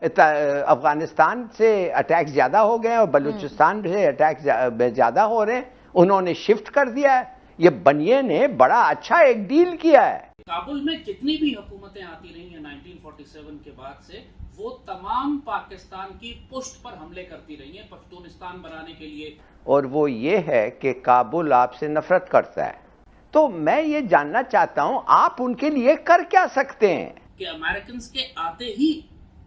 अफगानिस्तान से अटैक्स ज्यादा हो गए और बलूचिस्तान से अटैक्स ज्यादा हो रहे हैं, उन्होंने शिफ्ट कर दिया है। ये बनिए ने बड़ा अच्छा एक डील किया है। काबुल में जितनी भी हुकूमतें आती रही हैं 1947 के बाद से, वो तमाम पाकिस्तान की पुष्ट पर हमले करती रही हैं पश्तूनिस्तान बनाने के लिए। और वो ये है कि काबुल आपसे नफरत करता है। तो मैं ये जानना चाहता हूं आप उनके लिए कर क्या सकते हैं? कि अमेरिकन के आते ही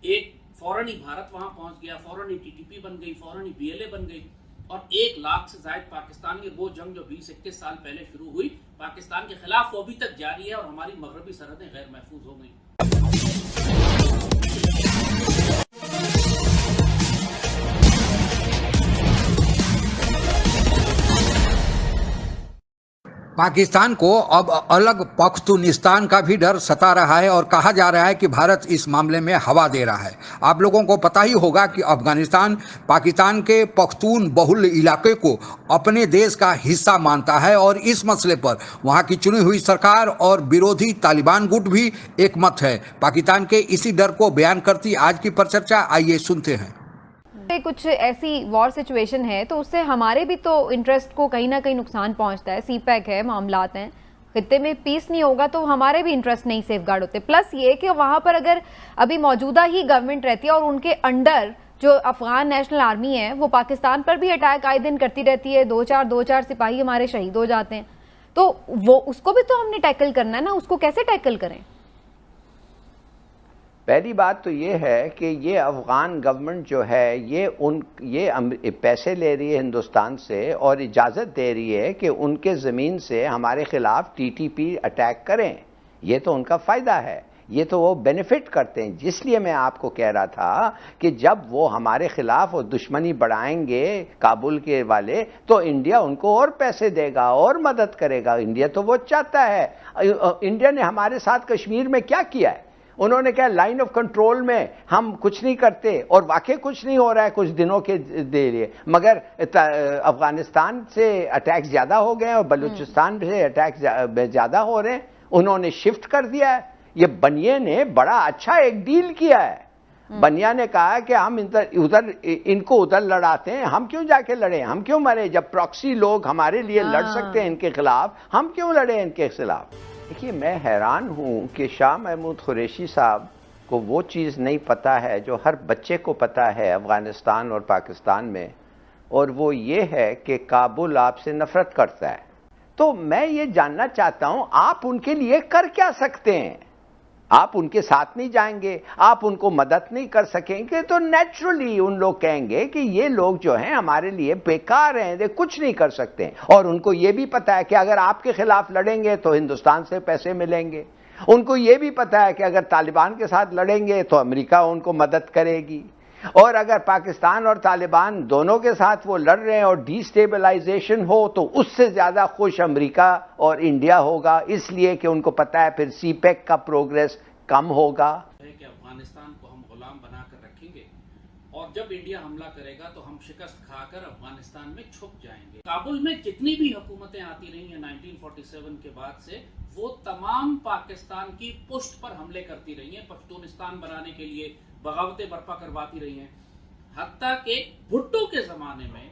एक फौरन ही भारत वहां पहुंच गया, फौरन ही टीटीपी बन गई, फौरन ही बीएलए बन गई, और 1 लाख से ज्यादा पाकिस्तानी, वो जंग जो 20-21 साल पहले शुरू हुई पाकिस्तान के खिलाफ, वो अभी तक जारी है और हमारी मगरबी सरहदें गैर महफूज हो गई। पाकिस्तान को अब अलग पख्तूनिस्तान का भी डर सता रहा है और कहा जा रहा है कि भारत इस मामले में हवा दे रहा है। आप लोगों को पता ही होगा कि अफगानिस्तान पाकिस्तान के पख्तून बहुल इलाके को अपने देश का हिस्सा मानता है और इस मसले पर वहां की चुनी हुई सरकार और विरोधी तालिबान गुट भी एक मत है। पाकिस्तान के इसी डर को बयान करती आज की परिचर्चा, आइए सुनते हैं। कुछ ऐसी वॉर सिचुएशन है तो उससे हमारे भी तो इंटरेस्ट को कहीं ना कहीं नुकसान पहुंचता है। सीपैक है, मामलात हैं, खित्ते में पीस नहीं होगा तो हमारे भी इंटरेस्ट नहीं सेफ गार्ड होते। प्लस ये कि वहां पर अगर अभी मौजूदा ही गवर्नमेंट रहती है और उनके अंडर जो अफगान नेशनल आर्मी है वो पाकिस्तान पर भी अटैक आए दिन करती रहती है, 2-4 सिपाही हमारे शहीद हो जाते हैं, तो वो उसको भी तो हमने टैकल करना है ना। उसको कैसे टैकल करें? पहली बात तो ये है कि ये अफगान गवर्नमेंट जो है ये पैसे ले रही है हिंदुस्तान से और इजाज़त दे रही है कि उनके ज़मीन से हमारे ख़िलाफ़ टीटीपी अटैक करें। ये तो उनका फ़ायदा है, ये तो वो बेनिफिट करते हैं। जिसलिए मैं आपको कह रहा था कि जब वो हमारे ख़िलाफ़ दुश्मनी बढ़ाएंगे काबुल के वाले, तो इंडिया उनको और पैसे देगा और मदद करेगा। इंडिया तो वो चाहता है। इंडिया ने हमारे साथ कश्मीर में क्या किया है? उन्होंने कहा लाइन ऑफ कंट्रोल में हम कुछ नहीं करते, और वाकई कुछ नहीं हो रहा है कुछ दिनों के लिए, मगर अफगानिस्तान से अटैक्स ज्यादा हो गए और बलूचिस्तान से अटैक्स ज्यादा हो रहे हैं, उन्होंने शिफ्ट कर दिया है। ये बनिए ने बड़ा अच्छा एक डील किया है। बनिया ने कहा कि हम इनको उधर लड़ाते हैं, हम क्यों जाके लड़े, हम क्यों मरे, जब प्रॉक्सी लोग हमारे लिए लड़ सकते हैं इनके खिलाफ, हम क्यों लड़े इनके खिलाफ। देखिए, मैं हैरान हूं कि शाह महमूद कुरैशी साहब को वो चीज़ नहीं पता है जो हर बच्चे को पता है अफगानिस्तान और पाकिस्तान में, और वो ये है कि काबुल आपसे नफरत करता है। तो मैं ये जानना चाहता हूं आप उनके लिए कर क्या सकते हैं? आप उनके साथ नहीं जाएंगे, आप उनको मदद नहीं कर सकेंगे, तो नेचुरली उन लोग कहेंगे कि ये लोग जो हैं हमारे लिए बेकार हैं, ये कुछ नहीं कर सकते। और उनको ये भी पता है कि अगर आपके खिलाफ लड़ेंगे तो हिंदुस्तान से पैसे मिलेंगे। उनको ये भी पता है कि अगर तालिबान के साथ लड़ेंगे तो अमेरिका उनको मदद करेगी, और अगर पाकिस्तान और तालिबान दोनों के साथ वो लड़ रहे हैं और डिस्टेबलाइजेशन हो तो उससे ज्यादा खुश अमेरिका और इंडिया होगा, इसलिए कि उनको पता है फिर सीपैक का प्रोग्रेस कम होगा। कि अफगानिस्तान को हम गुलाम बनाकर रखेंगे और जब इंडिया हमला करेगा तो हम शिकस्त खाकर अफगानिस्तान में छुप जाएंगे। काबुल में जितनी भी हुकूमतें आती रही हैं 1947 के बाद से, वो तमाम पाकिस्तान की पुष्ट पर हमले करती रही हैं पश्तूनिस्तान बनाने के लिए, बगावतें बर्पा करवाती रही हैं। हत्ता के भुट्टो के जमाने में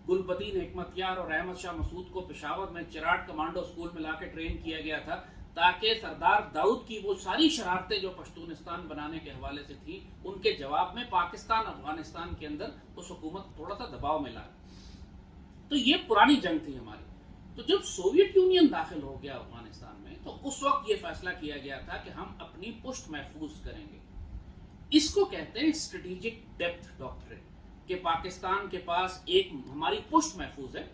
गुलबदीन हिकमतयार और अहमद शाह मसूद को पेशावर में चिराट कमांडो स्कूल में लाकर ट्रेन किया गया था, ताकि सरदार दाऊद की वो सारी शरारतें जो पश्तूनिस्तान बनाने के हवाले से थी, उनके जवाब में पाकिस्तान अफगानिस्तान के अंदर उस हुकूमत थोड़ा सा दबाव में लाए। तो ये पुरानी जंग थी हमारी। तो जब सोवियत यूनियन दाखिल हो गया अफगानिस्तान में, तो उस वक्त ये फैसला किया गया था कि हम अपनी पुष्ट महफूज करेंगे। इसको कहते हैं स्ट्रेटेजिक डेप्थ डॉक्ट्रिन, कि पाकिस्तान के पास एक हमारी पुष्ट महफूज है।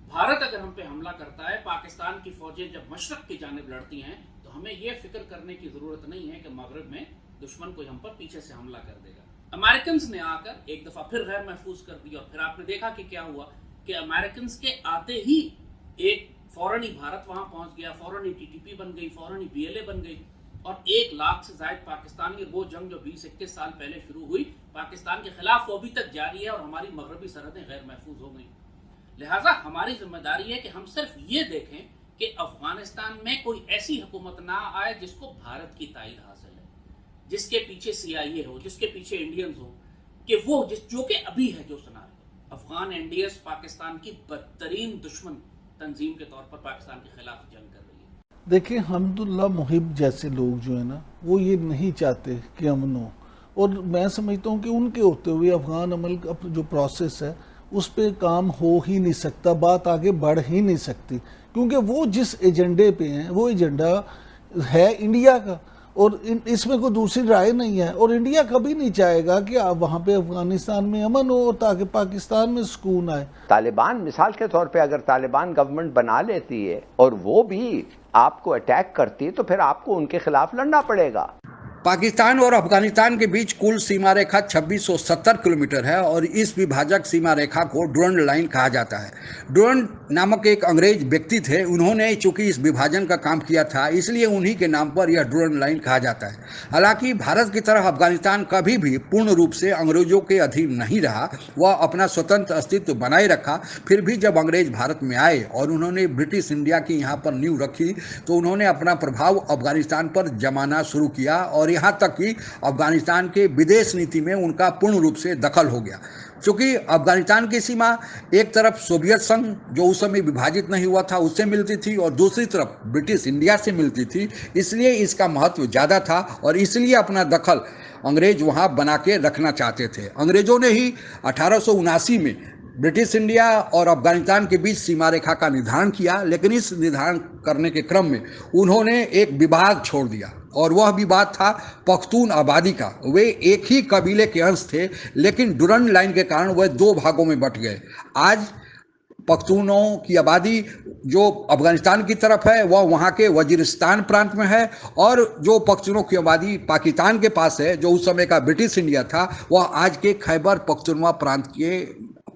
भारत अगर हम पे हमला करता है, पाकिस्तान की फौजें जब मशरक की जानिब लड़ती हैं, तो हमें यह फिक्र करने की जरूरत नहीं है कि मगरब में दुश्मन कोई हम पर पीछे से हमला कर देगा। अमेरिकन ने आकर एक दफा फिर गैर महफूज कर दिया, और फिर आपने देखा कि क्या हुआ कि अमेरिकन के आते ही एक फौरन ही भारत वहां पहुंच गया, फौरन ही टीटीपी बन गई, फौरन ही बीएलए बन गई, और 1 लाख से ज्यादा पाकिस्तानी, वो जंग जो 20-21 साल पहले शुरू हुई पाकिस्तान के खिलाफ, वो अभी तक जारी है और हमारी मगरबी सरहदें गैर महफूज हो गई। लिहाजा हमारी जिम्मेदारी है कि हम सिर्फ ये देखें कि अफगानिस्तान में कोई ऐसी हुकूमत ना आए जिसको भारत की ताईद हासिल है, जिसके पीछे CIA हो, जिसके पीछे इंडियंस हो, कि वो जो कि अभी है जो सिनारियो, अफगान NDS पाकिस्तान की बदतरीन दुश्मन तंजीम के तौर पर पाकिस्तान के खिलाफ जंग कर रही है। देखिए, हमदुल्ला मुहिब जैसे लोग जो है ना, वो ये नहीं चाहते कि अमन हो, और मैं समझता हूँ कि उनके होते हुए अफगान अमल का जो प्रोसेस है उस पर काम हो ही नहीं सकता, बात आगे बढ़ ही नहीं सकती, क्योंकि वो जिस एजेंडे पे हैं वो एजेंडा है इंडिया का, और इसमें कोई दूसरी राय नहीं है। और इंडिया कभी नहीं चाहेगा कि आप वहाँ पे अफगानिस्तान में अमन हो ताकि पाकिस्तान में सुकून आए। तालिबान मिसाल के तौर पे अगर तालिबान गवर्नमेंट बना लेती है और वो भी आपको अटैक करती है तो फिर आपको उनके खिलाफ लड़ना पड़ेगा। पाकिस्तान और अफगानिस्तान के बीच कुल सीमा रेखा 2670 किलोमीटर है और इस विभाजक सीमा रेखा को डुरंड लाइन कहा जाता है। डुरंड नामक एक अंग्रेज व्यक्ति थे, उन्होंने चूंकि इस विभाजन का काम किया था इसलिए उन्हीं के नाम पर यह डुरंड लाइन कहा जाता है। हालांकि भारत की तरह अफगानिस्तान कभी भी पूर्ण रूप से अंग्रेजों के अधीन नहीं रहा, वह अपना स्वतंत्र अस्तित्व बनाए रखा। फिर भी जब अंग्रेज भारत में आए और उन्होंने ब्रिटिश इंडिया की यहाँ पर नींव रखी तो उन्होंने अपना प्रभाव अफगानिस्तान पर जमाना शुरू किया और यहाँ तक कि अफगानिस्तान के विदेश नीति में उनका पूर्ण रूप से दखल हो गया। क्योंकि अफगानिस्तान की सीमा एक तरफ सोवियत संघ जो उस समय विभाजित नहीं हुआ था उससे मिलती थी और दूसरी तरफ ब्रिटिश इंडिया से मिलती थी, इसलिए इसका महत्व ज़्यादा था और इसलिए अपना दखल अंग्रेज वहाँ बना के रखना चाहते थे। अंग्रेजों ने ही 1879 में ब्रिटिश इंडिया और अफगानिस्तान के बीच सीमा रेखा का निर्धारण किया, लेकिन इस निर्धारण करने के क्रम में उन्होंने एक विवाद छोड़ दिया और वह विवाद था पख्तून आबादी का। वे एक ही कबीले के अंश थे, लेकिन डुरंड लाइन के कारण वह दो भागों में बंट गए। आज पख्तूनों की आबादी जो अफगानिस्तान की तरफ है वह वहाँ के वजीरिस्तान प्रांत में है और जो पख्तूनों की आबादी पाकिस्तान के पास है जो उस समय का ब्रिटिश इंडिया था वह आज के खैबर पख्तूनवा प्रांत के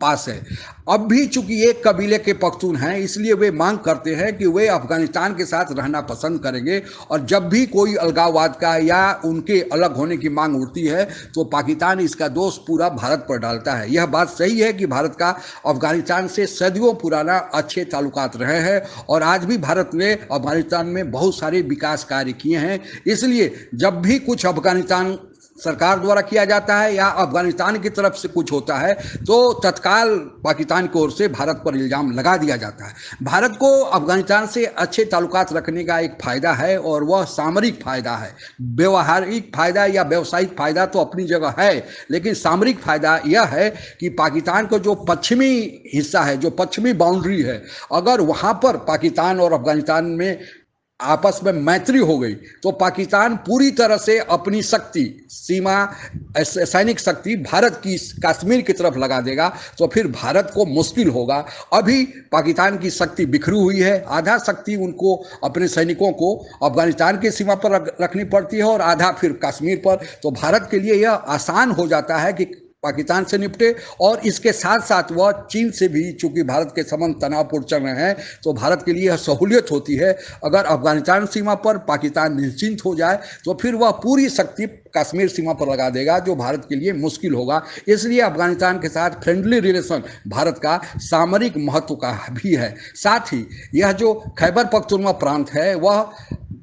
पास है। अब भी चूंकि एक कबीले के पख्तून हैं इसलिए वे मांग करते हैं कि वे अफगानिस्तान के साथ रहना पसंद करेंगे और जब भी कोई अलगाववाद का या उनके अलग होने की मांग उठती है तो पाकिस्तान इसका दोष पूरा भारत पर डालता है। यह बात सही है कि भारत का अफगानिस्तान से सदियों पुराना अच्छे ताल्लुकात रहे हैं और आज भी भारत ने अफगानिस्तान में बहुत सारे विकास कार्य किए हैं। इसलिए जब भी कुछ अफगानिस्तान सरकार द्वारा किया जाता है या अफगानिस्तान की तरफ से कुछ होता है तो तत्काल पाकिस्तान की ओर से भारत पर इल्ज़ाम लगा दिया जाता है। भारत को अफगानिस्तान से अच्छे ताल्लुकात रखने का एक फ़ायदा है और वह सामरिक फ़ायदा है। व्यवहारिक फ़ायदा या व्यावसायिक फ़ायदा तो अपनी जगह है, लेकिन सामरिक फ़ायदा यह है कि पाकिस्तान का जो पश्चिमी हिस्सा है, जो पश्चिमी बाउंड्री है, अगर वहाँ पर पाकिस्तान और अफगानिस्तान में आपस में मैत्री हो गई तो पाकिस्तान पूरी तरह से अपनी शक्ति, सीमा सैनिक शक्ति भारत की कश्मीर की तरफ लगा देगा तो फिर भारत को मुश्किल होगा। अभी पाकिस्तान की शक्ति बिखरी हुई है, आधा शक्ति उनको अपने सैनिकों को अफगानिस्तान की सीमा पर रखनी पड़ती है और आधा फिर कश्मीर पर। तो भारत के लिए यह आसान हो जाता है कि पाकिस्तान से निपटे और इसके साथ साथ वह चीन से भी, चूंकि भारत के संबंध तनावपूर्ण चल रहे हैं तो भारत के लिए यह सहूलियत होती है। अगर अफगानिस्तान सीमा पर पाकिस्तान निश्चिंत हो जाए तो फिर वह पूरी शक्ति कश्मीर सीमा पर लगा देगा जो भारत के लिए मुश्किल होगा। इसलिए अफगानिस्तान के साथ फ्रेंडली रिलेशन भारत का सामरिक महत्व का भी है। साथ ही यह जो खैबर पख्तूनवा प्रांत है वह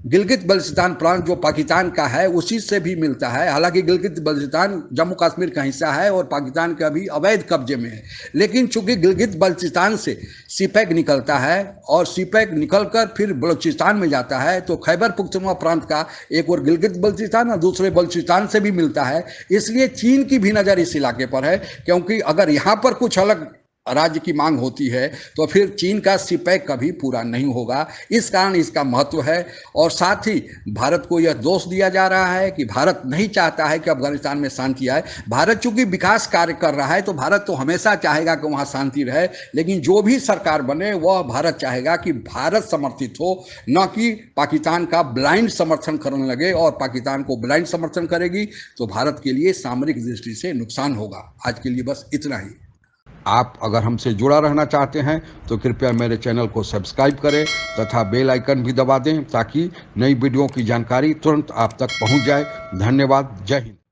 गिलगित बल्चिस्तान प्रांत जो पाकिस्तान का है उसी से भी मिलता है। हालांकि गिलगित बल्चिस्तान जम्मू कश्मीर का हिस्सा है और पाकिस्तान के अभी अवैध कब्जे में है, लेकिन चूंकि गिलगित बल्चिस्तान से सीपैक निकलता है और सीपैक निकलकर फिर बलूचिस्तान में जाता है तो खैबर पख्तूनवा प्रांत का एक और गिलगित बल्चिस्तान और दूसरे बलूचिस्तान से भी मिलता है। इसलिए चीन की भी नज़र इस इलाके पर है, क्योंकि अगर यहाँ पर कुछ अलग राज्य की मांग होती है तो फिर चीन का सीपैक कभी पूरा नहीं होगा। इस कारण इसका महत्व है। और साथ ही भारत को यह दोष दिया जा रहा है कि भारत नहीं चाहता है कि अफगानिस्तान में शांति आए। भारत चूंकि विकास कार्य कर रहा है तो भारत तो हमेशा चाहेगा कि वहाँ शांति रहे, लेकिन जो भी सरकार बने वह भारत चाहेगा कि भारत समर्थित हो, न कि पाकिस्तान का ब्लाइंड समर्थन करने लगे। और पाकिस्तान को ब्लाइंड समर्थन करेगी तो भारत के लिए सामरिक दृष्टि से नुकसान होगा। आज के लिए बस इतना ही। आप अगर हमसे जुड़ा रहना चाहते हैं तो कृपया मेरे चैनल को सब्सक्राइब करें तथा बेल आइकन भी दबा दें ताकि नई वीडियो की जानकारी तुरंत आप तक पहुंच जाए। धन्यवाद। जय हिंद।